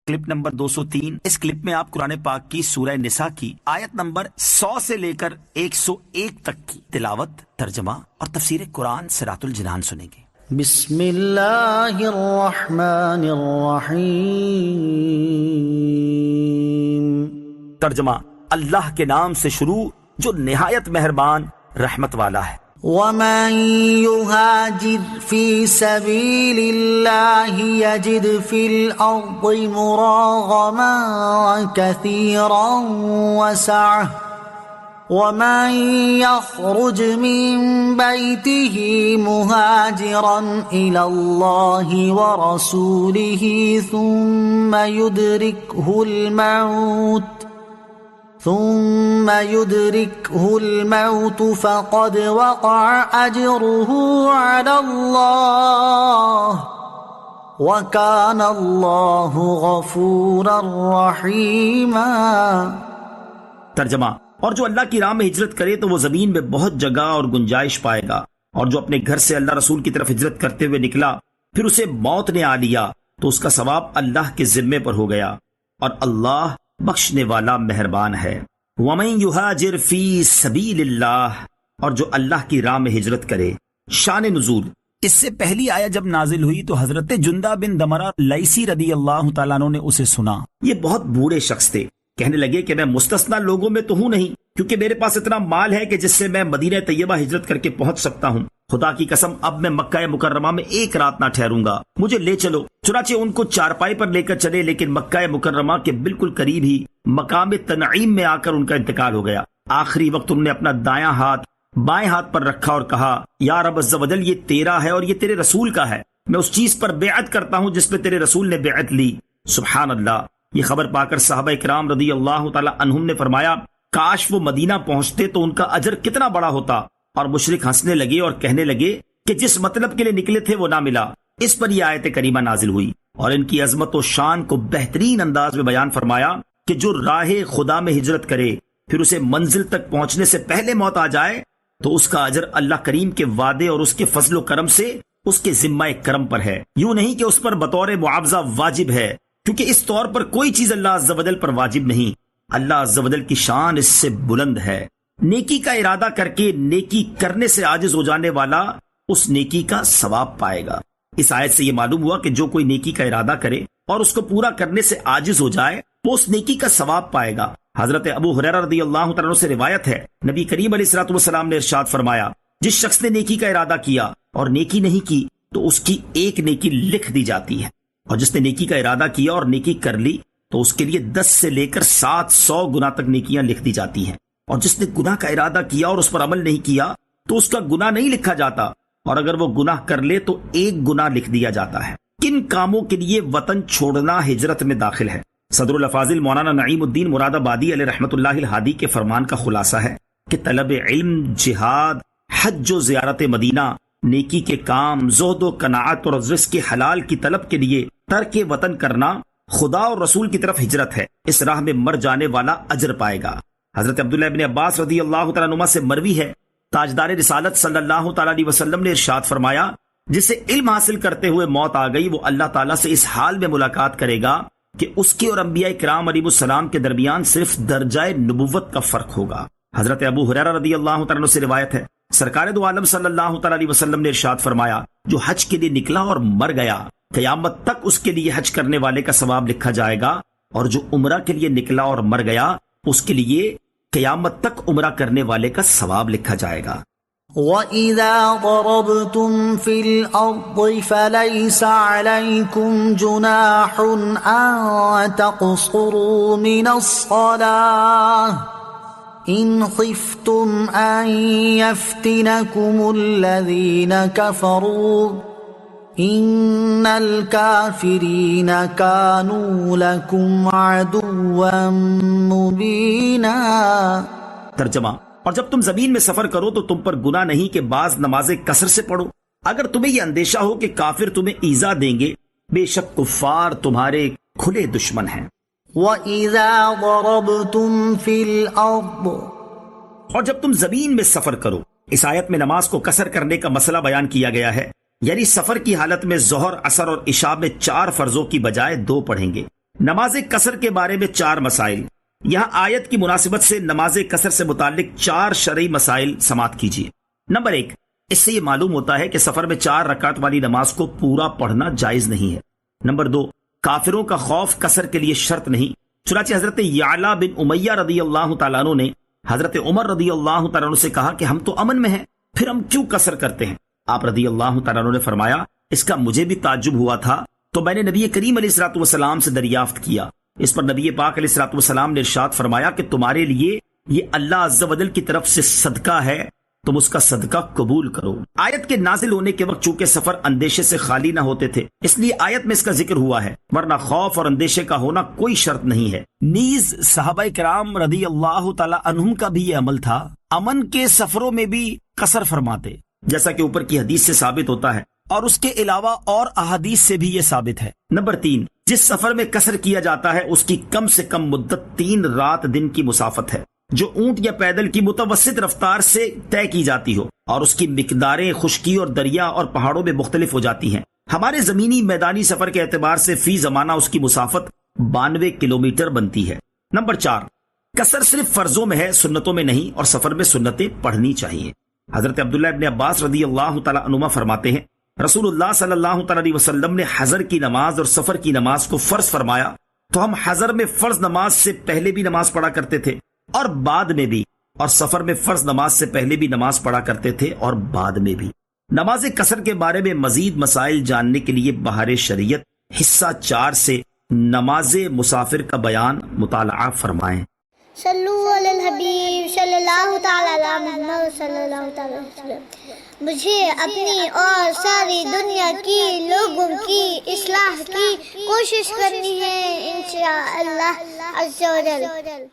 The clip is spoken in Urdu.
Clip number 203۔ اس کلپ میں آپ قرآن پاک کی سورہ نساء کی آیت نمبر 100 سے لے کر 101 تک کی تلاوت، ترجمہ اور تفسیر قرآن صراط الجنان سنیں گے۔ بسم اللہ الرحمن الرحیم۔ ترجمہ، اللہ کے نام سے شروع جو نہایت مہربان رحمت والا ہے۔ وَمَن يُهَاجِرْ فِي سَبِيلِ اللَّهِ يَجِدْ فِي الْأَرْضِ مُرَاغَمًا كَثِيرًا وَسَعَةً وَمَن يَخْرُجْ مِن بَيْتِهِ مُهَاجِرًا إِلَى اللَّهِ وَرَسُولِهِ ثم يدركه الموت فقد وقع أجره على الله وكان الله غفورا رحيما۔ ترجمہ، اور جو اللہ کی راہ میں ہجرت کرے تو وہ زمین میں بہت جگہ اور گنجائش پائے گا، اور جو اپنے گھر سے اللہ رسول کی طرف ہجرت کرتے ہوئے نکلا پھر اسے موت نے آ لیا تو اس کا ثواب اللہ کے ذمے پر ہو گیا، اور اللہ بخشنے والا مہربان ہے۔ وَمَن يُهَاجِرْ فِي سَبِيلِ اللَّهِ، اور جو اللہ کی راہ میں ہجرت کرے۔ شان نزول، اس سے پہلی آیت جب نازل ہوئی تو حضرت جندہ بن دمرہ لیثی رضی اللہ تعالیٰ عنہ نے اسے سنا۔ یہ بہت بوڑھے شخص تھے، کہنے لگے کہ میں مستثنا لوگوں میں تو ہوں نہیں، کیونکہ میرے پاس اتنا مال ہے کہ جس سے میں مدینہ طیبہ ہجرت کر کے پہنچ سکتا ہوں۔ خدا کی قسم اب میں مکہ مکرمہ میں ایک رات نہ ٹھہروں گا، مجھے لے چلو۔ چنانچہ ان کو چارپائی پر لے کر چلے، لیکن مکہ مکرمہ کے بالکل قریب ہی مقام تنعیم میں آ کر ان کا انتقال ہو گیا۔ آخری وقت انہوں نے اپنا دایاں ہاتھ بائیں ہاتھ پر رکھا اور کہا، یا رب عز و جل، یہ تیرا ہے اور یہ تیرے رسول کا ہے، میں اس چیز پر بیعت کرتا ہوں جس پہ تیرے رسول نے بیعت لی۔ سبحان اللہ۔ یہ خبر پا کر صحابہ اکرام رضی اللہ تعالی عنہم نے فرمایا، کاش وہ مدینہ پہنچتے تو ان کا اجر کتنا بڑا ہوتا، اور مشرک ہنسنے لگے اور کہنے لگے کہ جس مطلب کے لیے نکلے تھے وہ نہ ملا۔ اس پر یہ آیت کریمہ نازل ہوئی اور ان کی عظمت و شان کو بہترین انداز میں بیان فرمایا کہ جو راہ خدا میں ہجرت کرے پھر اسے منزل تک پہنچنے سے پہلے موت آ جائے تو اس کا اجر اللہ کریم کے وعدے اور اس کے فضل و کرم سے اس کے ذمہ کرم پر ہے، یوں نہیں کہ اس پر بطور معاوضہ واجب ہے، کیونکہ اس طور پر کوئی چیز اللہ عز و جل پر واجب نہیں۔ اللہ عز و جل کی شان اس سے بلند ہے۔ نیکی کا ارادہ کر کے نیکی کرنے سے عاجز ہو جانے والا اس نیکی کا ثواب پائے گا۔ اس آیت سے یہ معلوم ہوا کہ جو کوئی نیکی کا ارادہ کرے اور اس کو پورا کرنے سے عاجز ہو جائے وہ اس نیکی کا ثواب پائے گا۔ حضرت ابو ہریرہ رضی اللہ تعالیٰ عنہ سے روایت ہے، نبی کریم علیہ الصلوۃ والسلام نے ارشاد فرمایا، جس شخص نے نیکی کا ارادہ کیا اور نیکی نہیں کی تو اس کی ایک نیکی لکھ دی جاتی ہے، اور جس نے نیکی کا ارادہ کیا اور نیکی کر لی تو اس کے لیے 10 سے لے کر 700 گنا تک نیکیاں لکھ دی جاتی ہیں، اور جس نے گناہ کا ارادہ کیا اور اس پر عمل نہیں کیا تو اس کا گناہ نہیں لکھا جاتا، اور اگر وہ گناہ کر لے تو ایک گناہ لکھ دیا جاتا ہے۔ کن کاموں کے لیے وطن چھوڑنا ہجرت میں داخل ہے؟ صدر الافاضل مولانا نعیم الدین مراد آبادی علیہ رحمۃ اللہ الہادی کے فرمان کا خلاصہ ہے کہ طلب علم، جہاد، حج و زیارت مدینہ، نیکی کے کام، زہد و قناعت اور رزق حلال کی طلب کے لیے ترک وطن کرنا خدا اور رسول کی طرف ہجرت ہے۔ اس راہ میں مر جانے والا اجر پائے گا۔ حضرت عبداللہ ابن عباس رضی اللہ تعالیٰ عنہما سے مروی ہے، تاجدار رسالت صلی اللہ تعالیٰ علیہ وسلم نے ارشاد فرمایا، جسے علم حاصل کرتے ہوئے موت آ گئی وہ اللہ تعالیٰ سے اس حال میں ملاقات کرے گا کہ اس کے اور انبیاء کرام علیہ السلام کے درمیان صرف درجہ نبوت کا فرق ہوگا۔ حضرت ابو ہریرہ رضی اللہ تعالیٰ عنہ سے روایت ہے، سرکار دو عالم صلی اللہ تعالیٰ علیہ وسلم نے ارشاد فرمایا، جو حج کے لیے نکلا اور مر گیا قیامت تک اس کے لیے حج کرنے والے کا ثواب لکھا جائے گا، اور جو عمرہ کے لیے نکلا اور مر گیا اس کے لیے قیامت تک عمرہ کرنے والے کا ثواب لکھا جائے گا۔ وَإِذَا ضَرَبْتُمْ فِي الْأَرْضِ فَلَيْسَ عَلَيْكُمْ جُنَاحٌ أَن تَقْصُرُوا مِنَ الصَّلَاةِ إِنْ خِفْتُمْ أَن يَفْتِنَكُمُ الَّذِينَ كَفَرُوا إِنَّ الْكَافِرِينَ كَانُوا لَكُمْ عَدُوًّا مُبِينًا۔ ترجمہ، اور جب تم زمین میں سفر کرو تو تم پر گناہ نہیں کہ بعض نمازیں کثر سے پڑھو، اگر تمہیں یہ اندیشہ ہو کہ کافر تمہیں ایذا دیں گے، بے شک کفار تمہارے کھلے دشمن ہیں۔ وَإِذَا ضَرَبْتُمْ فِي الْأَرْضِ، اور جب تم زمین میں سفر کرو۔ اس آیت میں نماز کو قصر کرنے کا مسئلہ بیان کیا گیا ہے، یعنی سفر کی حالت میں ظہر، عصر اور عشاء میں 4 فرضوں کی بجائے 2 پڑھیں گے، نماز قصر کے بارے میں 4 مسائل. یہاں آیت کی مناسبت سے نماز قصر سے متعلق 4 شرعی مسائل سماعت کیجیے. نمبر 1، اس سے یہ معلوم ہوتا ہے کہ سفر میں 4 رکعت والی نماز کو پورا پڑھنا جائز نہیں ہے. نمبر 2، کافروں کا خوف قصر کے لیے شرط نہیں. چنانچہ حضرت یعلا بن امیہ رضی اللہ تعالیٰ عنہ نے حضرت عمر رضی اللہ تعالیٰ عنہ سے کہا کہ ہم تو امن میں ہیں، پھر ہم کیوں قصر کرتے ہیں؟ آپ رضی اللہ تعالیٰ عنہ نے فرمایا اس کا مجھے بھی تعجب ہوا تھا، تو میں نے نبی کریم علیہ الصلوۃ والسلام سے دریافت کیا. اس پر نبی پاک علیہ الصلوۃ والسلام نے ارشاد فرمایا کہ تمہارے لیے یہ اللہ عز و جل کی طرف سے صدقہ ہے، تم اس کا صدقہ قبول کرو. آیت کے نازل ہونے کے وقت چونکہ سفر اندیشے سے خالی نہ ہوتے تھے، اس لیے آیت میں اس کا ذکر ہوا ہے، ورنہ خوف اور اندیشے کا ہونا کوئی شرط نہیں ہے. نیز صحابہ کرام رضی اللہ تعالی عنہم کا بھی یہ عمل تھا، امن کے سفروں میں بھی قصر فرماتے، جیسا کہ اوپر کی حدیث سے ثابت ہوتا ہے، اور اس کے علاوہ اور احادیث سے بھی یہ ثابت ہے. نمبر 3، جس سفر میں قصر کیا جاتا ہے اس کی کم سے کم مدت 3 رات دن کی مسافت ہے، جو اونٹ یا پیدل کی متوسط رفتار سے طے کی جاتی ہو، اور اس کی مقداریں خشکی اور دریا اور پہاڑوں میں مختلف ہو جاتی ہیں. ہمارے زمینی میدانی سفر کے اعتبار سے فی زمانہ اس کی مسافت 92 کلومیٹر بنتی ہے. نمبر 4، قصر صرف فرضوں میں ہے، سنتوں میں نہیں، اور سفر میں سنتیں پڑھنی چاہیے. حضرت عبداللہ ابن عباس رضی اللہ تعالیٰ عنہما فرماتے ہیں رسول اللہ صلی اللہ تعالیٰ علیہ وسلم نے حضر کی نماز اور سفر کی نماز کو فرض فرمایا تو ہم حضر میں فرض نماز سے پہلے بھی نماز پڑھا کرتے تھے اور بعد میں بھی، اور سفر میں فرض نماز سے پہلے بھی نماز پڑھا کرتے تھے اور بعد میں بھی. نماز قصر کے بارے میں مزید مسائل جاننے کے لیے بہار شریعت حصہ 4 سے نماز مسافر کا بیان مطالعہ فرمائیں. صلو علی الحبیب صلی اللہ تعالی علی محمد صلی اللہ تعالی وسلم. مجھے اپنی اور ساری دنیا کی لوگوں کی اصلاح کی کوشش کرنی ہے انشاءاللہ عز و جل.